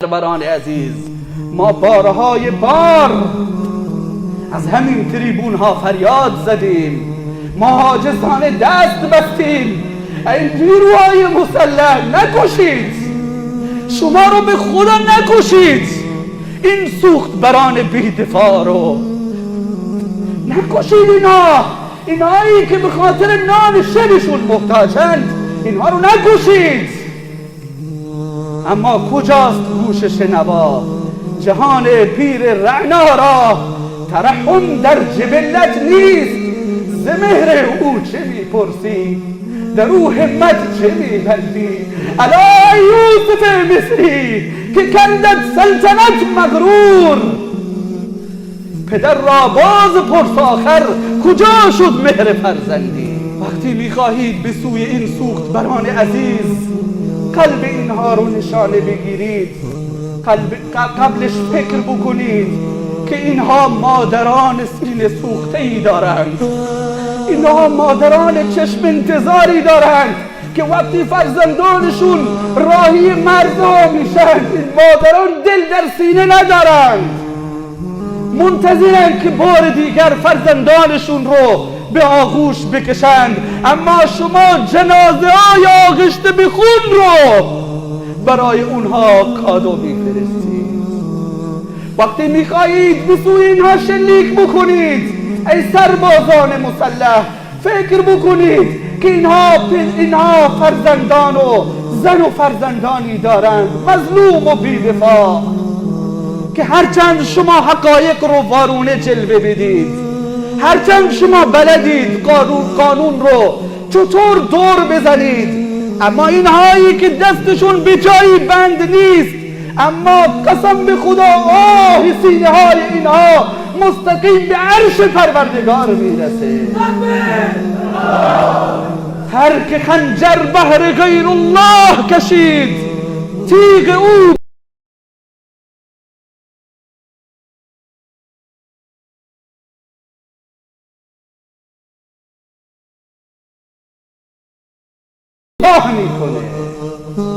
بران عزیز، ما بارهای بار از همین تریبون ها فریاد زدیم، ما حاجزانه دست بستیم. این نیروهای مسلح نکشید، شما رو به خدا نکشید، این سوخت بران بی‌دفاع رو نکشید. اینایی که به خاطر نان شبشون محتاجند، اینها رو نکشید. اما کجاست گوش شنوا؟ جهان پیر رعنا را ترحم در جبلت نیست. ز مهر او چه میپرسی؟ در او همت چه میبندی؟ الا یوسف مصری که کندت سلطنت مغرور، پدر را باز پرس آخر کجا شد مهر فرزندی؟ وقتی میخواهید به سوی این سوخت بران عزیز قلب اینها رو نشانه بگیرید، قبلش فکر بکنید که اینها مادران سینه سوخته ای دارند، اینها مادران چشم انتظاری دارند که وقتی فرزندانشون راهی مرزها میشن، این مادران دل در سینه ندارند، منتظرند که بار دیگر فرزندانشون رو به آغوش بکشند. اما شما جنازه های آغشته به خون رو برای اونها کادو میفرستید. وقتی میخواهید به سوی اینها شلیک بکنید، ای سربازان مسلح فکر بکنید که اینها فرزندان و زن و فرزندانی دارند، مظلوم و بی‌دفاع، که هرچند شما حقایق رو وارونه جلوه بدید، هرچند شما بلدید قانون رو چطور دور بزنید، اما اینهایی که دستشون به جایی بند نیست، اما قسم به خدا سینه های اینها مستقیم به عرش پروردگار میرسه. هر که خنجر بهر غیر الله کشید، تیغ او میکنه.